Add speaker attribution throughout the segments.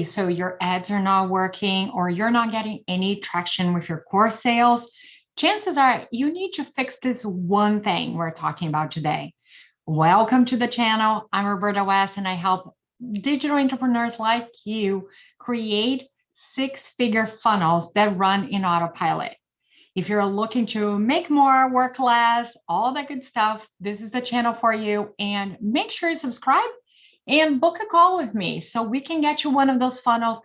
Speaker 1: okay, so your ads are not working or you're not getting any traction with your core sales, chances are you need to fix this one thing we're talking about today. Welcome to the channel. I'm Roberta West, and I help digital entrepreneurs like you create six-figure funnels that run in autopilot. If you're looking to make more, work less, all that good stuff, this is the channel for you. And make sure you subscribe and book a call with me so we can get you one of those funnels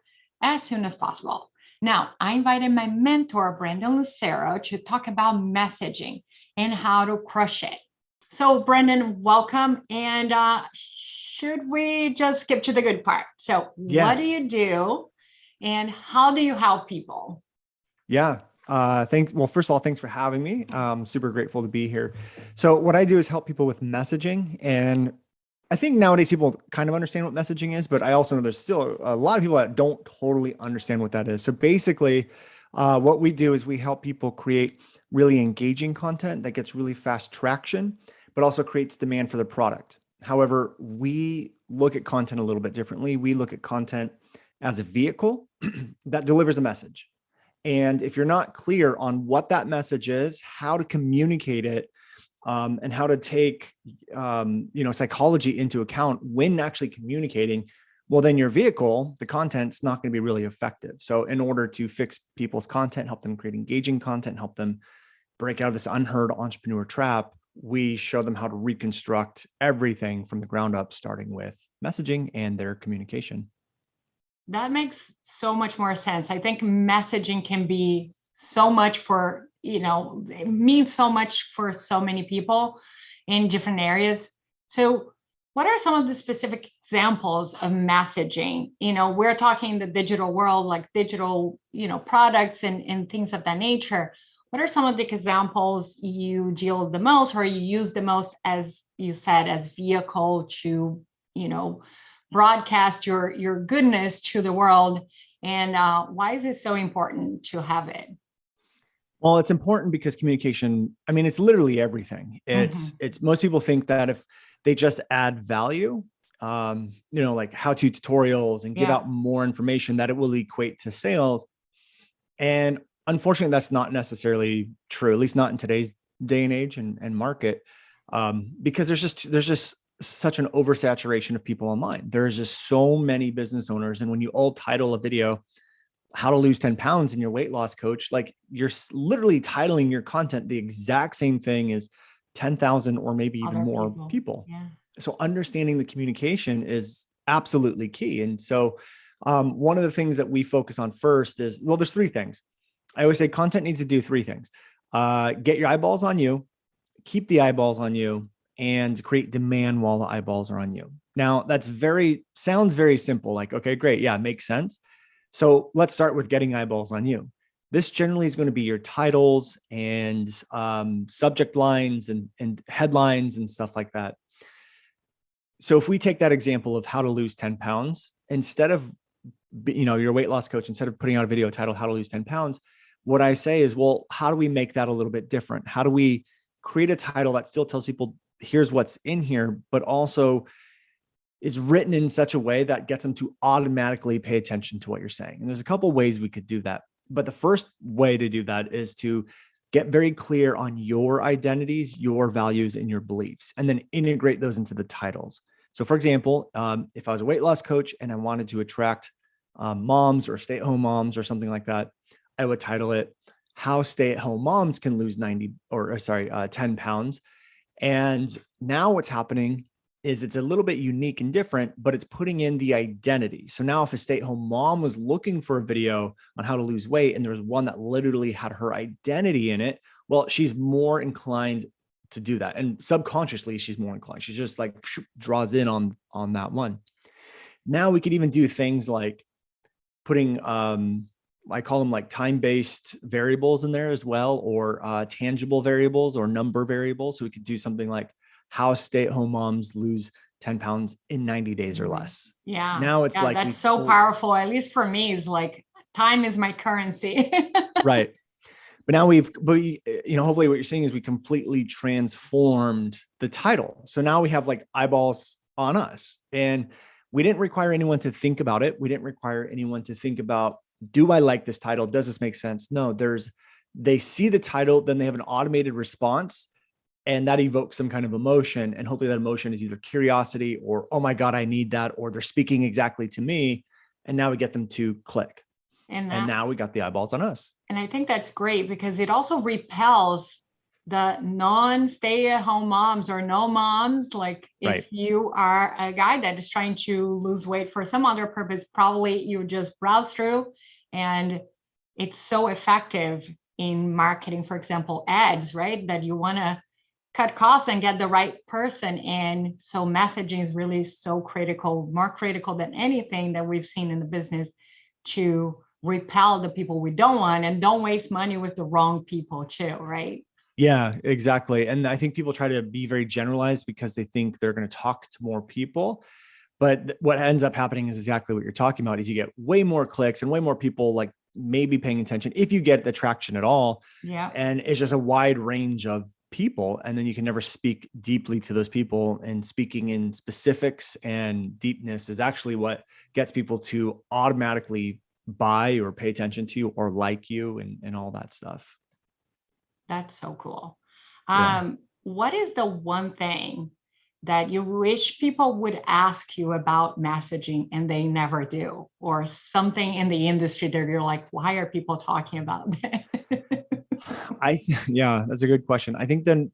Speaker 1: as soon as possible. Now, I invited my mentor, Brandon Lucero, to talk about messaging and how to crush it. So, Brandon, welcome. And should we just skip to the good part? So, what do you do and how do you help people?
Speaker 2: Yeah. Well, first of all, thanks for having me. I'm super grateful to be here. So what I do is help people with messaging. And I think nowadays people kind of understand what messaging is, but I also know there's still a lot of people that don't totally understand what that is. So basically, what we do is we help people create really engaging content that gets really fast traction, but also creates demand for the product. However, we look at content a little bit differently. We look at content as a vehicle that delivers a message. And if you're not clear on what that message is, how to communicate it, and how to take, psychology into account when actually communicating, well, then your vehicle, the content's not going to be really effective. So in order to fix people's content, help them create engaging content, help them break out of this unheard entrepreneur trap, we show them how to reconstruct everything from the ground up, starting with messaging and their communication.
Speaker 1: That makes so much more sense. I think messaging can be so much for, it means so much for so many people in different areas. So what are some of the specific examples of messaging? We're talking the digital world, like digital, products and things of that nature. What are some of the examples you deal with the most or you use the most, as you said, as vehicle to, broadcast your goodness to the world, and why is it so important to have it?
Speaker 2: Well, it's important because communication, it's literally everything. It's most people think that if they just add value, like how-to tutorials and give out more information, that it will equate to sales. And unfortunately, that's not necessarily true, at least not in today's day and age and market, because there's just such an oversaturation of people online. There's just so many business owners. And when you all title a video, how to lose 10 pounds in your weight loss coach, like you're literally titling your content the exact same thing as 10,000 or maybe even more people. Yeah. So understanding the communication is absolutely key. And so one of the things that we focus on first is, well, there's three things. I always say content needs to do three things. Get your eyeballs on you, keep the eyeballs on you, and create demand while the eyeballs are on you. Now, sounds very simple, like, okay, great. Yeah, makes sense. So let's start with getting eyeballs on you. This generally is going to be your titles and subject lines and headlines and stuff like that. So if we take that example of how to lose 10 pounds, instead of, your weight loss coach, instead of putting out a video titled how to lose 10 pounds, what I say is, well, how do we make that a little bit different? How do we create a title that still tells people here's what's in here, but also is written in such a way that gets them to automatically pay attention to what you're saying? And there's a couple of ways we could do that. But the first way to do that is to get very clear on your identities, your values, and your beliefs, and then integrate those into the titles. So for example, if I was a weight loss coach and I wanted to attract moms or stay-at-home moms or something like that, I would title it How Stay-at-Home Moms Can Lose 10 Pounds. And now what's happening is it's a little bit unique and different, but it's putting in the identity. So now if a stay-at-home mom was looking for a video on how to lose weight and there was one that literally had her identity in it, well, she's more inclined to do that. And subconsciously, she's more inclined. She just like draws in on that one. Now we could even do things like putting, I call them like time-based variables in there as well, or tangible variables or number variables. So we could do something like how stay-at-home moms lose 10 pounds in 90 days or less.
Speaker 1: Yeah.
Speaker 2: Now it's like,
Speaker 1: that's so powerful. At least for me, is like time is my currency.
Speaker 2: Right. But now hopefully what you're seeing is we completely transformed the title. So now we have like eyeballs on us. And we didn't require anyone to think about it. We didn't require anyone to think about, do I like this title? Does this make sense? No, they see the title, then they have an automated response, and that evokes some kind of emotion. And hopefully that emotion is either curiosity or, oh my God, I need that, or they're speaking exactly to me. And now we get them to click. And now we got the eyeballs on us.
Speaker 1: And I think that's great because it also repels the non-stay-at-home moms or no moms. Like if you are a guy that is trying to lose weight for some other purpose, probably you just browse through, and it's so effective in marketing, for example, ads, right? That you want to cut costs and get the right person in. So messaging is really so critical, more critical than anything that we've seen in the business, to repel the people we don't want, and don't waste money with the wrong people too, right?
Speaker 2: Yeah, exactly. And I think people try to be very generalized because they think they're going to talk to more people. But what ends up happening is exactly what you're talking about, is you get way more clicks and way more people like maybe paying attention, if you get the traction at all.
Speaker 1: Yeah.
Speaker 2: And it's just a wide range of people. And then you can never speak deeply to those people. And speaking in specifics and deepness is actually what gets people to automatically buy or pay attention to you or like you and all that stuff.
Speaker 1: That's so cool.
Speaker 2: Yeah.
Speaker 1: What is the one thing that you wish people would ask you about messaging and they never do, or something in the industry that you're like, why are people talking about that?
Speaker 2: Yeah, that's a good question. I think the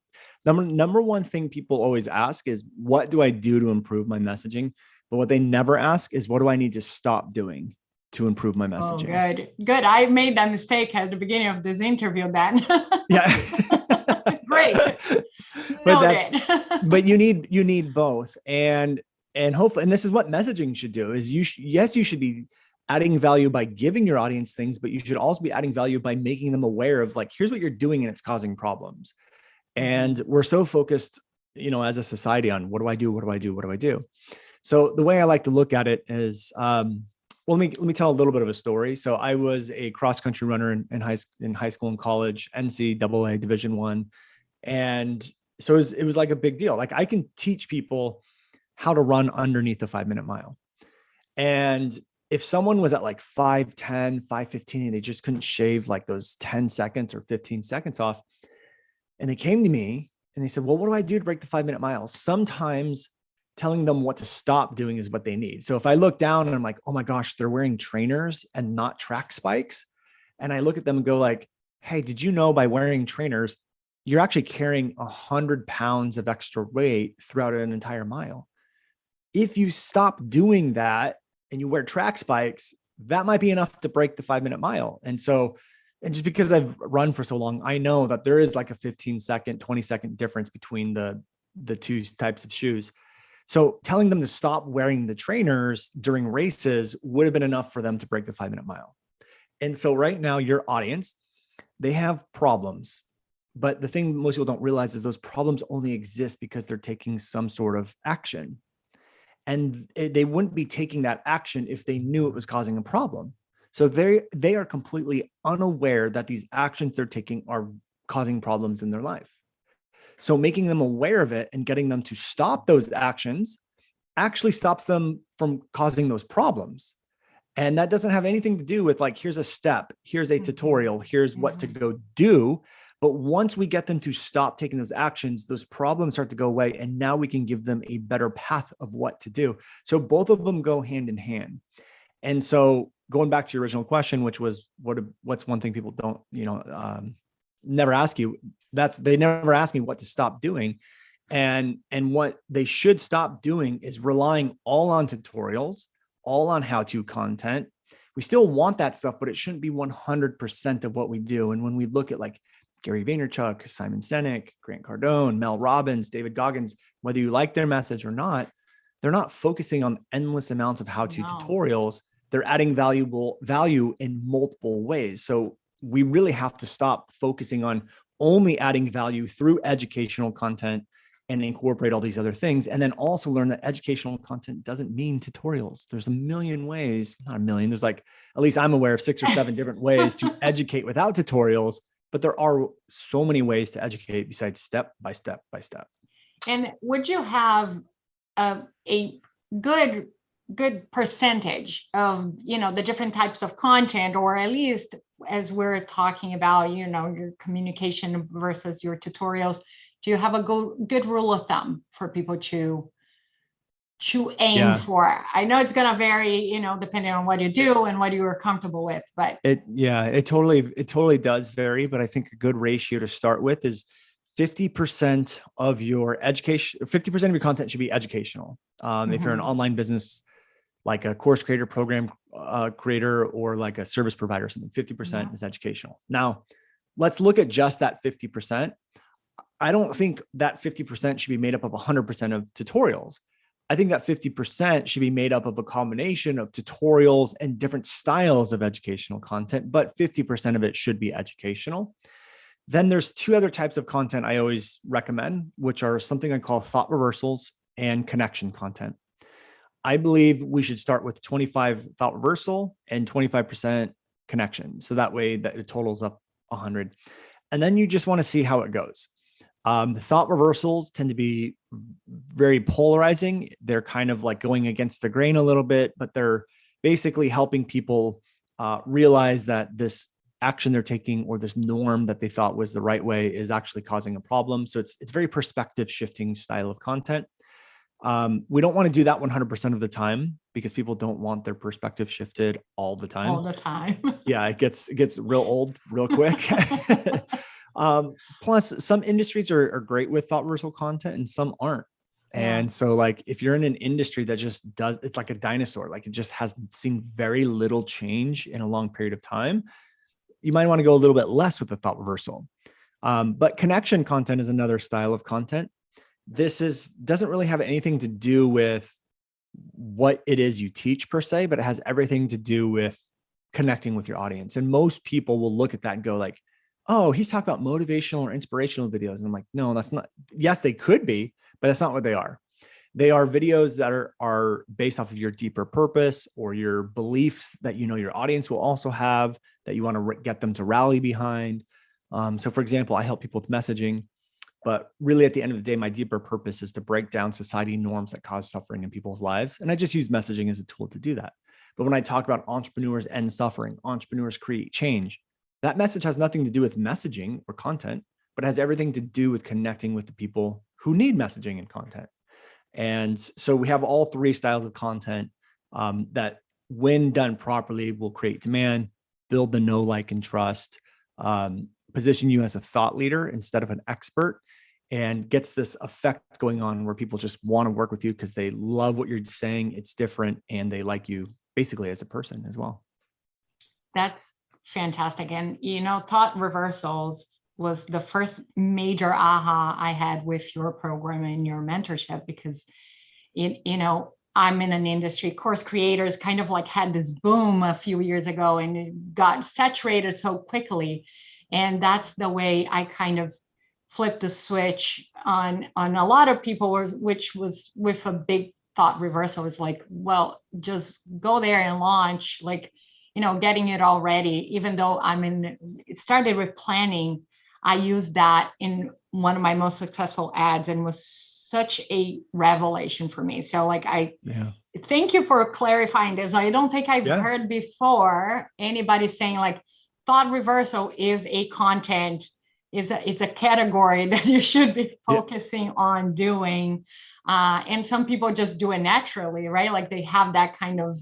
Speaker 2: number one thing people always ask is, what do I do to improve my messaging? But what they never ask is, what do I need to stop doing to improve my messaging?
Speaker 1: Oh, good. I made that mistake at the beginning of this interview then.
Speaker 2: Yeah.
Speaker 1: Great.
Speaker 2: But you need both. And hopefully, and this is what messaging should do, is you should be adding value by giving your audience things, but you should also be adding value by making them aware of, like, here's what you're doing and it's causing problems. And we're so focused, as a society, on what do I do? What do I do? What do I do? So the way I like to look at it is, well, let me tell a little bit of a story. So I was a cross country runner in high school and college, NCAA Division I. And so it was like a big deal. Like, I can teach people how to run underneath the 5-minute mile. And if someone was at like 5:10, 5:15, and they just couldn't shave like those 10 seconds or 15 seconds off, and they came to me and they said, well, what do I do to break the 5-minute mile? Sometimes telling them what to stop doing is what they need. So if I look down and I'm like, oh my gosh, they're wearing trainers and not track spikes, and I look at them and go like, hey, did you know by wearing trainers, you're actually carrying 100 pounds of extra weight throughout an entire mile? If you stop doing that and you wear track spikes, that might be enough to break the 5-minute mile. And just because I've run for so long, I know that there is like a 15-second, 20-second difference between the two types of shoes. So telling them to stop wearing the trainers during races would have been enough for them to break the 5-minute mile. And so right now, your audience, they have problems. But the thing most people don't realize is those problems only exist because they're taking some sort of action. And they wouldn't be taking that action if they knew it was causing a problem. So they are completely unaware that these actions they're taking are causing problems in their life. So making them aware of it and getting them to stop those actions actually stops them from causing those problems. And that doesn't have anything to do with like, here's a step, here's a tutorial, here's what to go do. But once we get them to stop taking those actions, those problems start to go away. And now we can give them a better path of what to do. So both of them go hand in hand. And so going back to your original question, which was, what's one thing people don't, never ask you, they never ask me what to stop doing. And what they should stop doing is relying all on tutorials, all on how-to content. We still want that stuff, but it shouldn't be 100% of what we do. And when we look at like Gary Vaynerchuk, Simon Sinek, Grant Cardone, Mel Robbins, David Goggins, whether you like their message or not, they're not focusing on endless amounts of how-to tutorials. They're adding value in multiple ways. So we really have to stop focusing on only adding value through educational content and incorporate all these other things. And then also learn that educational content doesn't mean tutorials. There's a million ways, not a million. There's like, at least I'm aware of 6 or 7 different ways to educate without tutorials. But there are so many ways to educate besides step by step by step.
Speaker 1: And would you have a good good percentage of, the different types of content, or at least as we're talking about, your communication versus your tutorials, do you have a good rule of thumb for people to aim
Speaker 2: Yeah.
Speaker 1: for? I know it's going to vary, depending on what you do and what you are comfortable with, but
Speaker 2: it totally does vary, but I think a good ratio to start with is 50% of your education, 50% of your content should be educational. If you're an online business, like a course creator, program creator, or like a service provider or something, 50% is educational. Now, let's look at just that 50%. I don't think that 50% should be made up of 100% of tutorials. I think that 50% should be made up of a combination of tutorials and different styles of educational content, but 50% of it should be educational. Then there's two other types of content I always recommend, which are something I call thought reversals and connection content. I believe we should start with 25 thought reversal and 25% connection. So that way that it totals up 100. And then you just want to see how it goes. The thought reversals tend to be very polarizing. They're kind of like going against the grain a little bit, but they're basically helping people realize that this action they're taking or this norm that they thought was the right way is actually causing a problem. So it's very perspective shifting style of content. We don't want to do that 100% of the time because people don't want their perspective shifted all the time.
Speaker 1: All the time.
Speaker 2: Yeah, it gets real old real quick. Plus, some industries are great with thought reversal content and some aren't. Yeah. And so like, if you're in an industry that just does, it's like a dinosaur, like it just has seen very little change in a long period of time, you might want to go a little bit less with the thought reversal. But connection content is another style of content. This doesn't really have anything to do with what it is you teach per se, but it has everything to do with connecting with your audience. And most people will look at that and go like, oh, he's talking about motivational or inspirational videos. And I'm like, no, that's not. Yes, they could be, but that's not what they are. They are videos that are based off of your deeper purpose or your beliefs that your audience will also have, that you want to get them to rally behind. So for example, I help people with messaging, but really at the end of the day, my deeper purpose is to break down society norms that cause suffering in people's lives. And I just use messaging as a tool to do that. But when I talk about entrepreneurs end suffering, entrepreneurs create change, that message has nothing to do with messaging or content, but has everything to do with connecting with the people who need messaging and content. And so we have all three styles of content that, when done properly, will create demand, build the know, like, and trust, position you as a thought leader instead of an expert, and gets this effect going on where people just want to work with you because they love what you're saying. It's different and they like you basically as a person as well.
Speaker 1: That's fantastic. And, thought reversals was the first major aha I had with your program and your mentorship, because, I'm in an industry, course creators kind of like had this boom a few years ago and it got saturated so quickly. And that's the way I kind of flipped the switch on a lot of people, which was with a big thought reversal. It's like, well, just go there and launch, like, getting it all ready. Even though it started with planning, I used that in one of my most successful ads and was such a revelation for me. So like, thank you for clarifying this. I don't think I've heard before anybody saying like thought reversal is a content, it's a category that you should be focusing on doing. And some people just do it naturally, right? Like they have that kind of,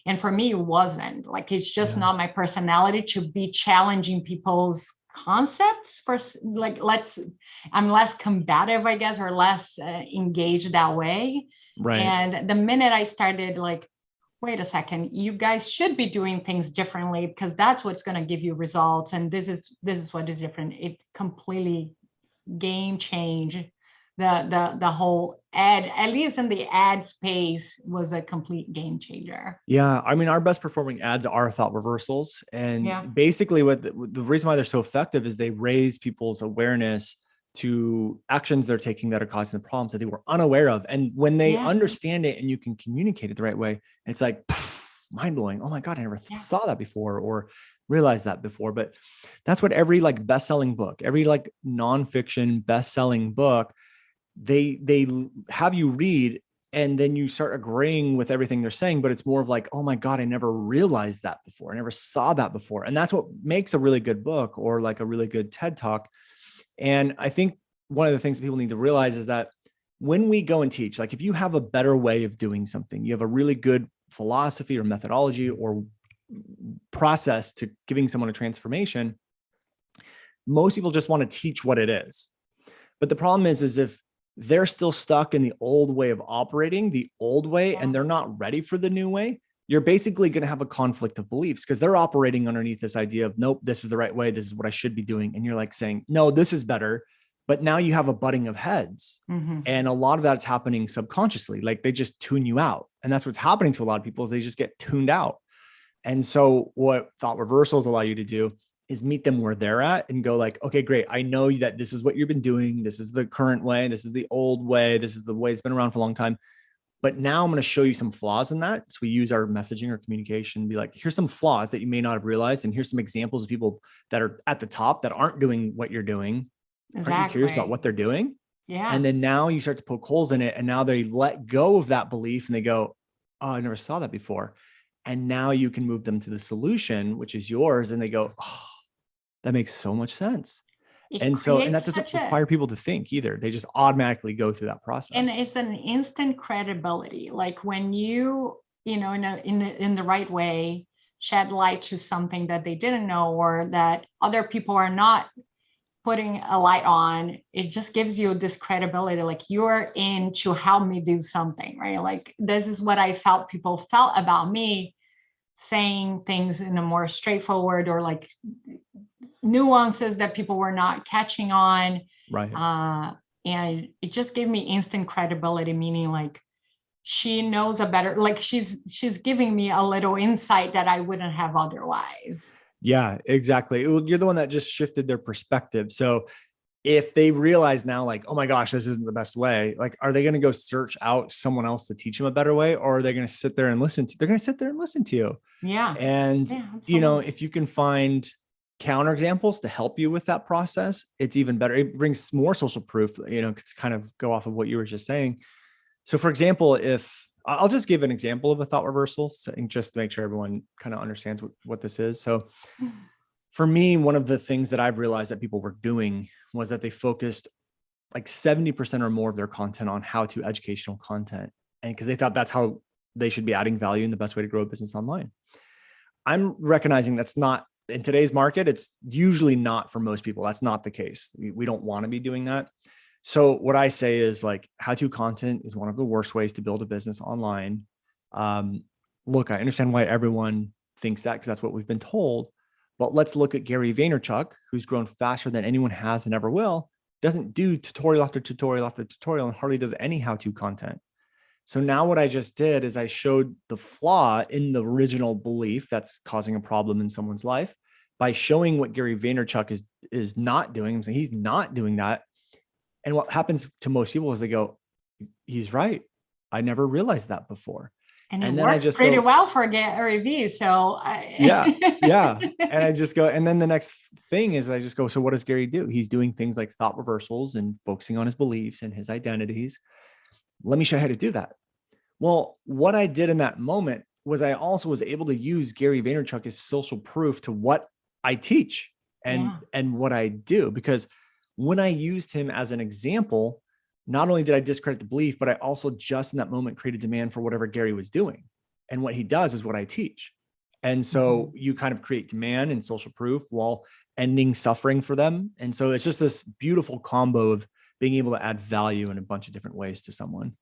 Speaker 1: and for me, it wasn't like, it's just not my personality to be challenging people's concepts for like, I'm less combative, I guess, or less engaged that way.
Speaker 2: Right.
Speaker 1: And the minute I started like, wait a second, you guys should be doing things differently because that's what's going to give you results. And this is what is different. It completely game changed the whole ad, at least in the ad space, was a complete game changer.
Speaker 2: Yeah. I mean, our best performing ads are thought reversals. And basically what the reason why they're so effective is they raise people's awareness to actions they're taking that are causing the problems that they were unaware of. And when they understand it and you can communicate it the right way, it's like mind blowing. Oh my God, I never saw that before or realized that before. But that's what every like best-selling book, every like nonfiction best-selling book, they have you read And then you start agreeing with everything they're saying, but it's more of like, oh my God, I never realized that before. I never saw that before. And that's what makes a really good book or like a really good TED Talk. And I think one of the things that people need to realize is that when we go and teach, like if you have a better way of doing something, you have a really good philosophy or methodology or process to giving someone a transformation, most people just want to teach what it is. But the problem is if they're still stuck in the old way of operating, the old way, and they're not ready for the new way, you're basically going to have a conflict of beliefs because they're operating underneath this idea of, nope, this is the right way. This is what I should be doing. And you're like saying, no, this is better. But now you have a butting of heads. And a lot of that's happening subconsciously. Like they just tune you out. And that's what's happening to a lot of people is they just get tuned out. And so what thought reversals allow you to do is meet them where they're at and go like, okay, great. I know that this is what you've been doing. This is the current way. This is the old way. This is the way it's been around for a long time. But now I'm going to show you some flaws in that. So we use our messaging or communication, be like, here's some flaws that you may not have realized. And here's some examples of people that are at the top that aren't doing what you're doing. Aren't you curious about what they're doing?
Speaker 1: Yeah.
Speaker 2: And then now you start to poke holes in it. And now they let go of that belief and they go, oh, I never saw that before. And now you can move them to the solution, which is yours. And they go, oh, that makes so much sense. And that doesn't require people to think either. They just automatically go through that process.
Speaker 1: And it's an instant credibility. Like when you know, in the right way, shed light to something that they didn't know or that other people are not putting a light on, it just gives you this credibility, like you're in to help me do something, right? Like this is what I felt people felt about me, saying things in a more straightforward or like nuances that people were not catching on.
Speaker 2: Right.
Speaker 1: And it just gave me instant credibility, meaning like she knows a better, like she's giving me a little insight that I wouldn't have otherwise.
Speaker 2: Yeah, exactly. You're the one that just shifted their perspective. So if they realize now, like, oh my gosh, this isn't the best way, like, are they going to go search out someone else to teach them a better way? Or are they going to sit there and listen to, they're going to sit there and listen to you.
Speaker 1: Yeah.
Speaker 2: And, you know, if you can find counterexamples to help you with that process, it's even better. It brings more social proof, you know, to kind of go off of what you were just saying. So for example, if I'll just give an example of a thought reversal, so just to make sure everyone kind of understands what this is. So for me, one of the things that I've realized that people were doing was that they focused like 70% or more of their content on how-to educational content. And because they thought that's how they should be adding value and the best way to grow a business online. I'm recognizing that's not in today's market. It's usually not for most people. That's not the case. We don't want to be doing that. So what I say is like how-to content is one of the worst ways to build a business online. Look, I understand why everyone thinks that because that's what we've been told. But let's look at Gary Vaynerchuk, who's grown faster than anyone has and ever will, doesn't do tutorial after tutorial after tutorial and hardly does any how-to content. So now what I just did is I showed the flaw in the original belief that's causing a problem in someone's life by showing what Gary Vaynerchuk is not doing. So he's not doing that. And what happens to most people is they go, he's right. I never realized that before.
Speaker 1: And then I just pretty well for Gary V. So
Speaker 2: yeah. And I just go, and then the next thing is I just go, so what does Gary do? He's doing things like thought reversals and focusing on his beliefs and his identities. Let me show you how to do that. Well, what I did in that moment was I also was able to use Gary Vaynerchuk as social proof to what I teach and what I do, because when I used him as an example, not only did I discredit the belief, but I also just in that moment created demand for whatever Gary was doing. And what he does is what I teach. And so you kind of create demand and social proof while ending suffering for them. And so it's just this beautiful combo of being able to add value in a bunch of different ways to someone.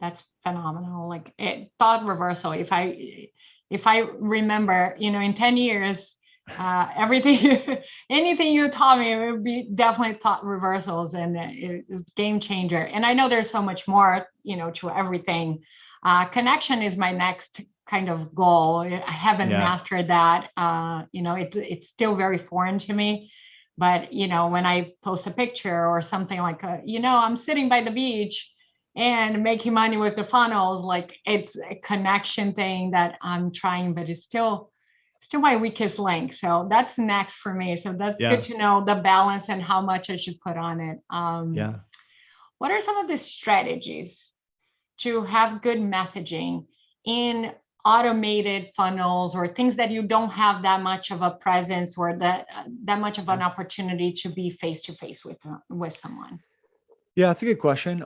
Speaker 1: That's phenomenal. Like thought reversal. If I remember, you know, in 10 years, anything you taught me, it would be definitely thought reversals, and it's game changer. And I know there's so much more, you know, to everything. Connection is my next kind of goal. I haven't mastered that. You know, it's still very foreign to me. But, you know, when I post a picture or something like, you know, I'm sitting by the beach and making money with the funnels, like it's a connection thing that I'm trying, but it's still my weakest link. So that's next for me. So that's good to know the balance and how much I should put on it. What are some of the strategies to have good messaging in automated funnels or things that you don't have that much of a presence or that much of an opportunity to be face to face with someone?
Speaker 2: Yeah, that's a good question.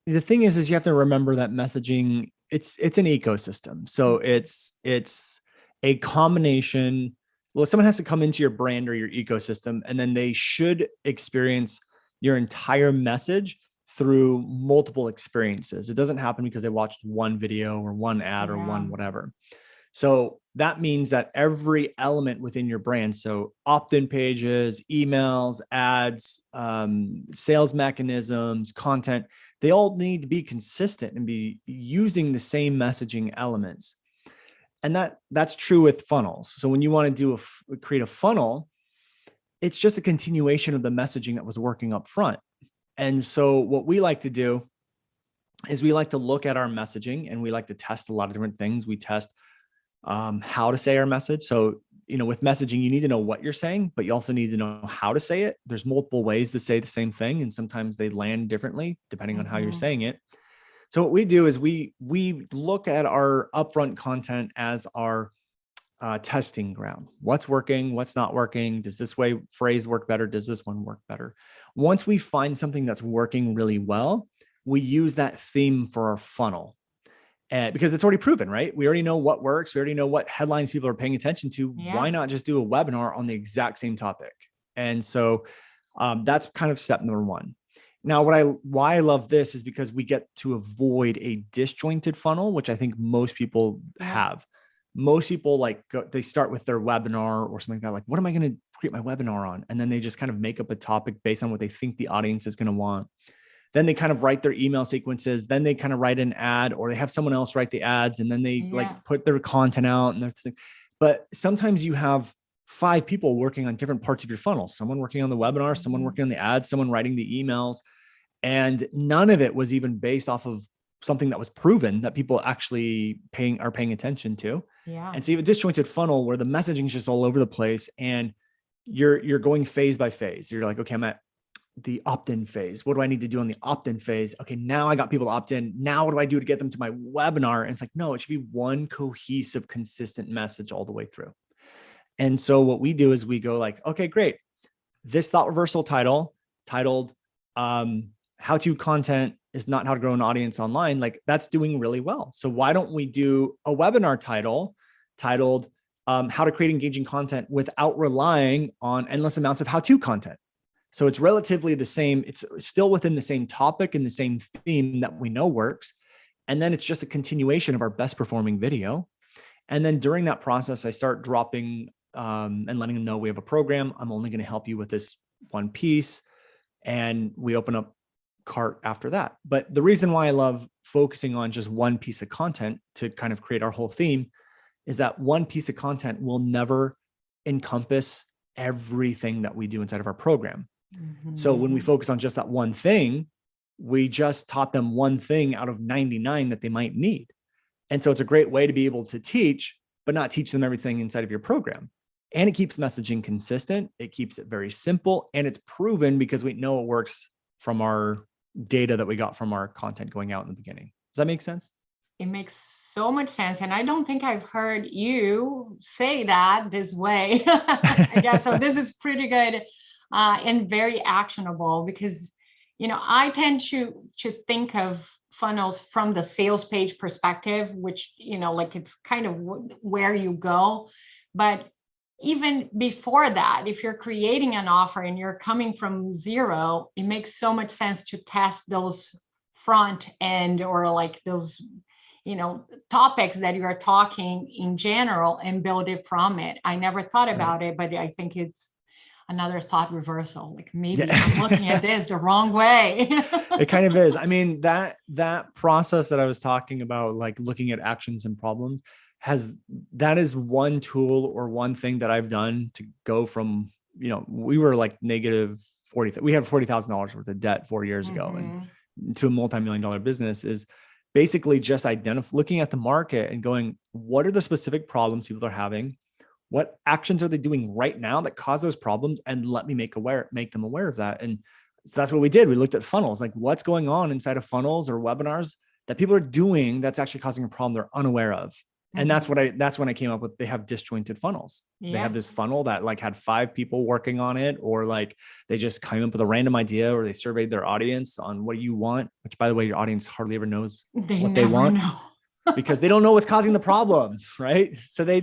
Speaker 2: The thing is you have to remember that messaging, it's an ecosystem. So it's a combination. Well, someone has to come into your brand or your ecosystem, and then they should experience your entire message through multiple experiences. It doesn't happen because they watched one video or one ad or one whatever. So that means that every element within your brand, so opt-in pages, emails, ads, sales mechanisms, content, they all need to be consistent and be using the same messaging elements. And that's true with funnels. So when you want to create a funnel, it's just a continuation of the messaging that was working up front. And so what we like to do is we like to look at our messaging, and we like to test a lot of different things. We test how to say our message. So, with messaging, you need to know what you're saying, but you also need to know how to say it. There's multiple ways to say the same thing, and sometimes they land differently depending on how you're saying it. So what we do is we look at our upfront content as our testing ground. What's working? What's not working? Does this phrase work better? Does this one work better? Once we find something that's working really well, we use that theme for our funnel. And because it's already proven, right? We already know what works. We already know what headlines people are paying attention to. Yeah. Why not just do a webinar on the exact same topic? And so that's kind of step number one. Now, why I love this is because we get to avoid a disjointed funnel, which I think most people have. Most people they start with their webinar or something like that. Like, what am I going to create my webinar on? And then they just kind of make up a topic based on what they think the audience is going to want. Then they kind of write their email sequences. Then they kind of write an ad, or they have someone else write the ads, and then they put their content out and everything. But sometimes you have 5 people working on different parts of your funnel. Someone working on the webinar, someone working on the ads, someone writing the emails. And none of it was even based off of something that was proven that people actually are paying attention to. Yeah. And so you have a disjointed funnel where the messaging is just all over the place, and you're going phase by phase. You're like, okay, I'm at the opt-in phase. What do I need to do on the opt-in phase? Okay, now I got people to opt in. Now what do I do to get them to my webinar? And it's like, no, it should be one cohesive, consistent message all the way through. And so what we do is we go like, okay, great. This thought reversal titled how-to content is not how to grow an audience online. Like, that's doing really well. So why don't we do a webinar titled how to create engaging content without relying on endless amounts of how-to content? So it's relatively the same. It's still within the same topic and the same theme that we know works. And then it's just a continuation of our best performing video. And then during that process, I start dropping and letting them know we have a program. I'm only going to help you with this one piece. And we open up cart after that. But the reason why I love focusing on just one piece of content to kind of create our whole theme is that one piece of content will never encompass everything that we do inside of our program. Mm-hmm. So when we focus on just that one thing, we just taught them one thing out of 99 that they might need. And so it's a great way to be able to teach, but not teach them everything inside of your program. And it keeps messaging consistent. It keeps it very simple, and it's proven because we know it works from our data that we got from our content going out in the beginning. Does that make sense?
Speaker 1: It makes so much sense. And I don't think I've heard you say that this way. Yeah, so this is pretty good and very actionable, because, I tend to think of funnels from the sales page perspective, which, like it's kind of where you go. But even before that, if you're creating an offer and you're coming from zero, it makes so much sense to test those front end or like those, topics that you are talking in general and build it from it. I never thought about it, but I think it's another thought reversal. Like maybe I'm looking at this the wrong way.
Speaker 2: It kind of is. I mean, that process that I was talking about, like looking at actions and problems, that is one tool or one thing that I've done to go from, we were like negative 40, we had $40,000 worth of debt 4 years ago, and to a multi-million-dollar business is basically just looking at the market and going, what are the specific problems people are having? What actions are they doing right now that cause those problems? And let me make them aware of that. And So that's what we did. We looked at funnels, like what's going on inside of funnels or webinars that people are doing that's actually causing a problem they're unaware of. And that's when I came up with, they have disjointed funnels. They have this funnel that like had 5 people working on it, or like they just came up with a random idea, or they surveyed their audience on what you want, which by the way, your audience hardly ever knows what they want because they don't know what's causing the problem. Right. So they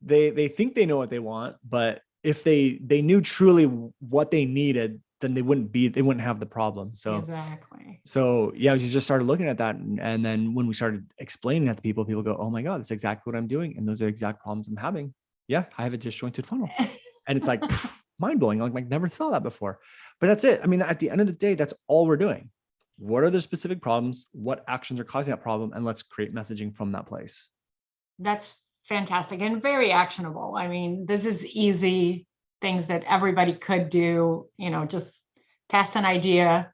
Speaker 2: think they know what they want, but if they knew truly what they needed, then they wouldn't have the problem. So we just started looking at that. And then when we started explaining that to people, people go, oh my God, that's exactly what I'm doing. And those are exact problems I'm having. Yeah. I have a disjointed funnel. And it's like mind blowing. Like I never saw that before, but that's it. I mean, at the end of the day, that's all we're doing. What are the specific problems? What actions are causing that problem? And let's create messaging from that place.
Speaker 1: That's fantastic and very actionable. I mean, this is easy things that everybody could do, just test an idea,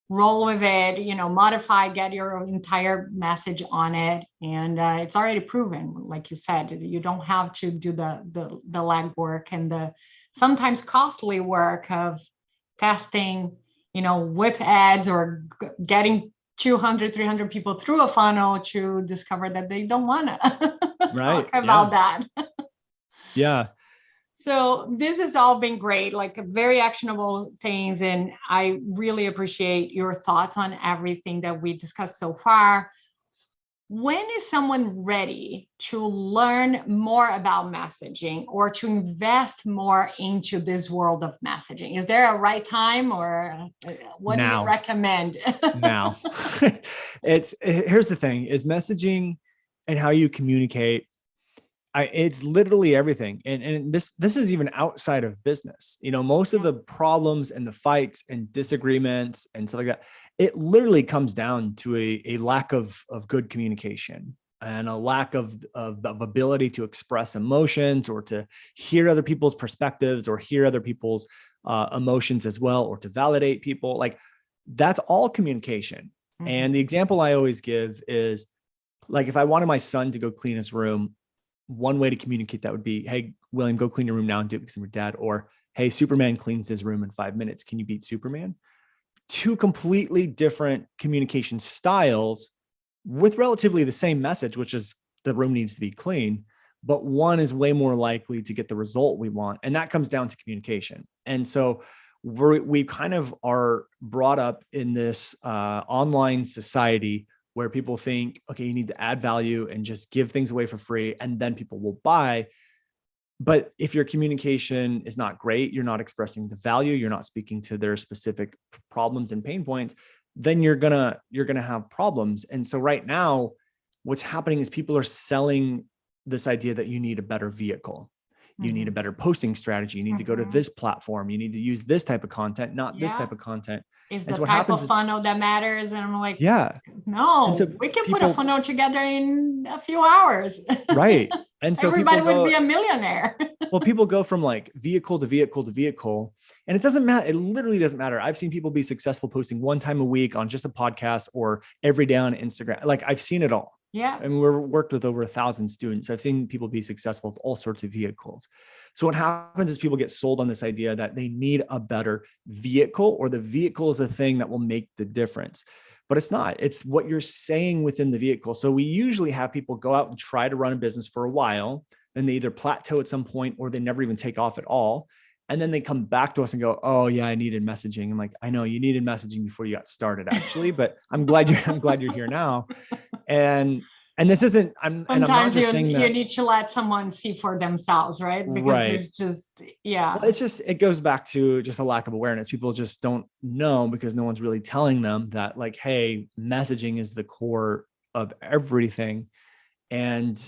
Speaker 1: roll with it, modify, get your entire message on it. And it's already proven, like you said, you don't have to do the legwork and the sometimes costly work of testing, with ads or getting 200, 300 people through a funnel to discover that they don't want to talk about that.
Speaker 2: Yeah.
Speaker 1: So this has all been great, like very actionable things. And I really appreciate your thoughts on everything that we discussed so far. When is someone ready to learn more about messaging or to invest more into this world of messaging? Is there a right time, or what do you recommend?
Speaker 2: Now, here's the thing: is messaging and how you communicate. It's literally everything. And this is even outside of business. Most of the problems and the fights and disagreements and stuff like that, it literally comes down to a lack of good communication and a lack of ability to express emotions or to hear other people's perspectives or hear other people's emotions as well, or to validate people. Like that's all communication. Mm-hmm. And the example I always give is like, if I wanted my son to go clean his room, one way to communicate that would be, hey, William, go clean your room now and do it because I'm your dad. Or, hey, Superman cleans his room in 5 minutes. Can you beat Superman? 2 completely different communication styles with relatively the same message, which is the room needs to be clean, but one is way more likely to get the result we want. And that comes down to communication. And so we kind of are brought up in this online society where people think, okay, you need to add value and just give things away for free, and then people will buy. But if your communication is not great, you're not expressing the value, you're not speaking to their specific problems and pain points, then you're gonna have problems. And so right now, what's happening is people are selling this idea that you need a better vehicle. You need a better posting strategy. You need to go to this platform. You need to use this type of content, not this type of content.
Speaker 1: Is the type of funnel that matters. And I'm like,
Speaker 2: no,
Speaker 1: so we can put a funnel together in a few hours.
Speaker 2: Right. And so
Speaker 1: everybody would be a millionaire.
Speaker 2: Well, people go from like vehicle to vehicle to vehicle, and it doesn't matter. It literally doesn't matter. I've seen people be successful posting 1 time a week on just a podcast or every day on Instagram. Like I've seen it all.
Speaker 1: Yeah.
Speaker 2: I mean, we've worked with over 1,000 students. I've seen people be successful with all sorts of vehicles. So what happens is people get sold on this idea that they need a better vehicle, or the vehicle is the thing that will make the difference. But it's not. It's what you're saying within the vehicle. So we usually have people go out and try to run a business for a while, then they either plateau at some point or they never even take off at all. And then they come back to us and go, oh yeah, I needed messaging. I'm like, I know you needed messaging before you got started actually, but I'm glad you're here now. And this isn't, I'm not just saying that
Speaker 1: you need to let someone see for themselves, right? Because it's just,
Speaker 2: well, it goes back to just a lack of awareness. People just don't know because no one's really telling them that, like, hey, messaging is the core of everything. And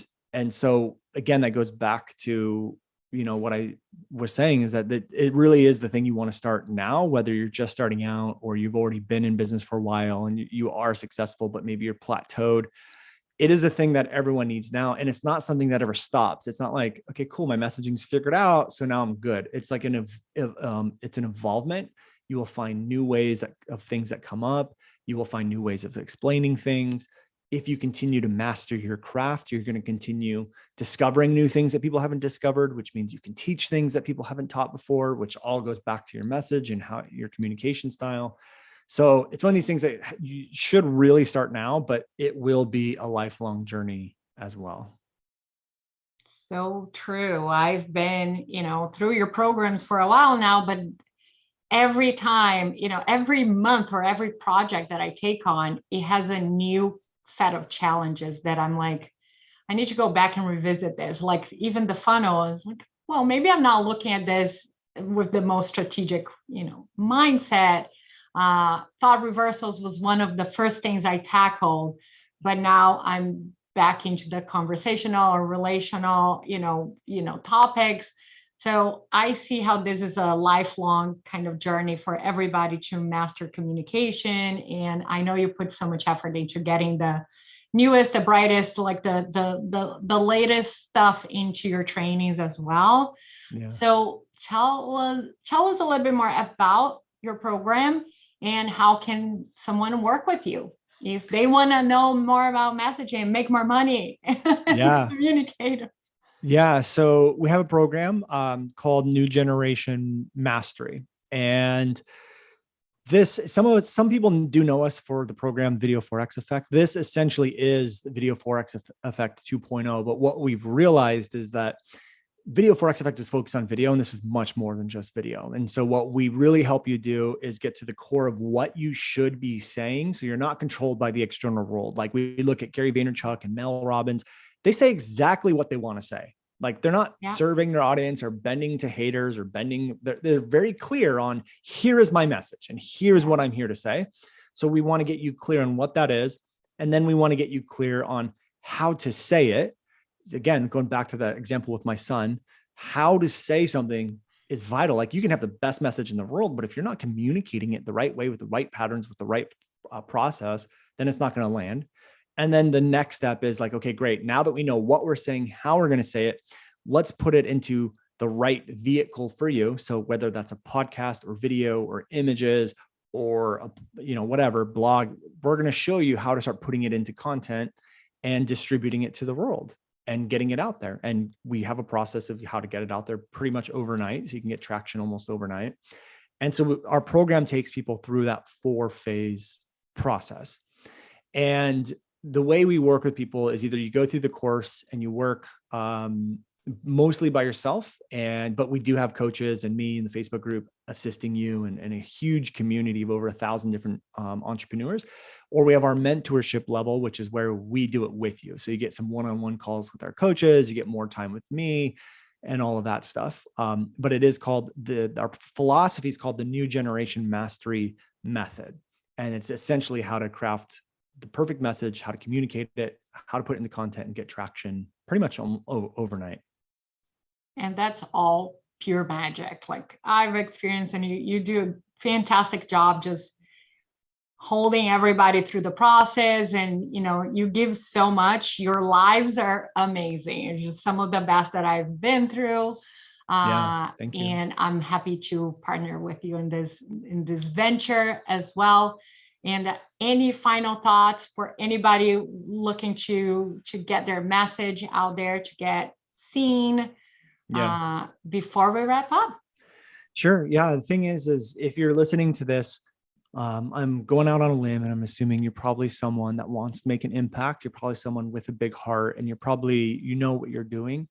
Speaker 2: so again, that goes back to, what I was saying is that it really is the thing you want to start now, whether you're just starting out or you've already been in business for a while and you are successful, but maybe you're plateaued. It is a thing that everyone needs now. And it's not something that ever stops. It's not like, okay, cool, my messaging's figured out, so now I'm good. It's like it's an involvement. You will find new ways of things that come up. You will find new ways of explaining things. if you continue to master your craft, you're going to continue discovering new things that people haven't discovered, which means you can teach things that people haven't taught before, which all goes back to your message and how your communication style. So it's one of these things that you should really start now, but it will be a lifelong journey as well.
Speaker 1: So true. I've been, through your programs for a while now, but every time, every month or every project that I take on, it has a new set of challenges that I'm like, I need to go back and revisit this. Like even the funnel is like, well, maybe I'm not looking at this with the most strategic, mindset. Thought reversals was one of the first things I tackled, but now I'm back into the conversational or relational, topics. So I see how this is a lifelong kind of journey for everybody to master communication. And I know you put so much effort into getting the newest, the brightest, like the latest stuff into your trainings as well.
Speaker 2: Yeah.
Speaker 1: So tell us a little bit more about your program and how can someone work with you if they want to know more about messaging, make more money,
Speaker 2: Yeah.
Speaker 1: communicate.
Speaker 2: Yeah. So we have a program called New Generation Mastery. And some people do know us for the program Video Forex Effect. This essentially is the Video Forex Effect 2.0. But what we've realized is that Video Forex Effect is focused on video, and this is much more than just video. And so what we really help you do is get to the core of what you should be saying, so you're not controlled by the external world. Like we look at Gary Vaynerchuk and Mel Robbins, they say exactly what they want to say. Like they're not serving their audience or bending to haters or they're very clear on, here is my message and here's what I'm here to say. So we want to get you clear on what that is. And then we want to get you clear on how to say it. Again, going back to the example with my son, how to say something is vital. Like you can have the best message in the world, but if you're not communicating it the right way with the right patterns, with the right process, then it's not going to land. And then the next step is like, okay, great. Now that we know what we're saying, how we're going to say it, let's put it into the right vehicle for you. So whether that's a podcast or video or images or whatever blog, we're going to show you how to start putting it into content and distributing it to the world and getting it out there. And we have a process of how to get it out there pretty much overnight. So you can get traction almost overnight. And so our program takes people through that 4-phase process. And the way we work with people is either you go through the course and you work mostly by yourself, but we do have coaches and me in the Facebook group assisting you and a huge community of over 1,000 different entrepreneurs. Or we have our mentorship level, which is where we do it with you. So you get some one-on-one calls with our coaches, you get more time with me and all of that stuff. But it is called our philosophy is called the New Generation Mastery Method. And it's essentially how to craft the perfect message, how to communicate it, how to put it into content and get traction pretty much overnight.
Speaker 1: And that's all pure magic. Like I've experienced, and you do a fantastic job just holding everybody through the process. And, you give so much. Your lives are amazing. It's just some of the best that I've been through.
Speaker 2: Thank you.
Speaker 1: And I'm happy to partner with you in this venture as well. And any final thoughts for anybody looking to get their message out there, to get seen before we wrap up?
Speaker 2: Sure. Yeah. The thing is if you're listening to this, I'm going out on a limb and I'm assuming you're probably someone that wants to make an impact. You're probably someone with a big heart and you're probably, what you're doing.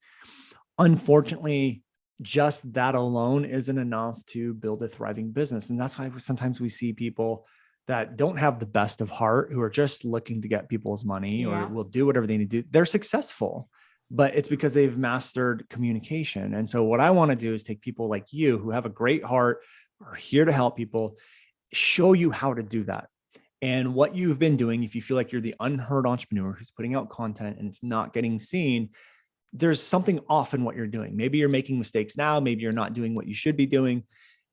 Speaker 2: Unfortunately, just that alone isn't enough to build a thriving business. And that's why sometimes we see people that don't have the best of heart, who are just looking to get people's money or will do whatever they need to do. They're successful, but it's because they've mastered communication. And so what I want to do is take people like you who have a great heart, are here to help people, show you how to do that. And what you've been doing, if you feel like you're the unheard entrepreneur who's putting out content and it's not getting seen, there's something off in what you're doing. Maybe you're making mistakes now, maybe you're not doing what you should be doing,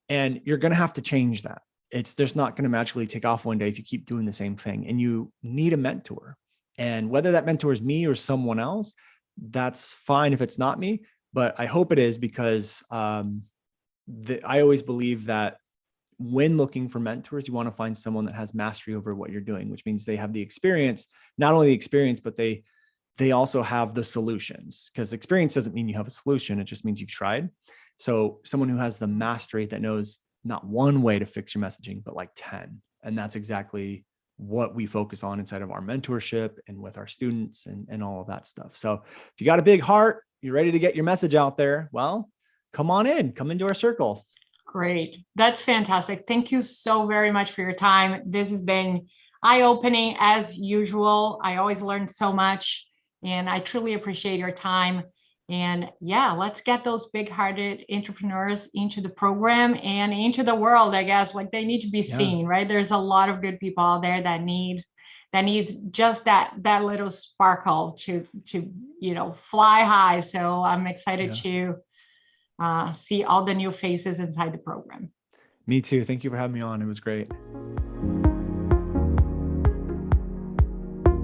Speaker 2: and you're going to have to change that. It's just not going to magically take off one day if you keep doing the same thing, and you need a mentor. And whether that mentor is me or someone else, that's fine if it's not me, but I hope it is, because I always believe that when looking for mentors, you want to find someone that has mastery over what you're doing, which means they have the experience, not only the experience, but they also have the solutions, because experience doesn't mean you have a solution. It just means you've tried. So someone who has the mastery that knows not one way to fix your messaging, but like 10. And that's exactly what we focus on inside of our mentorship and with our students and all of that stuff. So if you got a big heart, you're ready to get your message out there, well, come on in, come into our circle.
Speaker 1: Great. That's fantastic. Thank you so very much for your time. This has been eye-opening as usual. I always learn so much, and I truly appreciate your time. And yeah, let's get those big-hearted entrepreneurs into the program and into the world, I guess. Like, they need to be seen, right? There's a lot of good people out there that needs just that little sparkle to fly high. So I'm excited to see all the new faces inside the program.
Speaker 2: Me too. Thank you for having me on. It was great.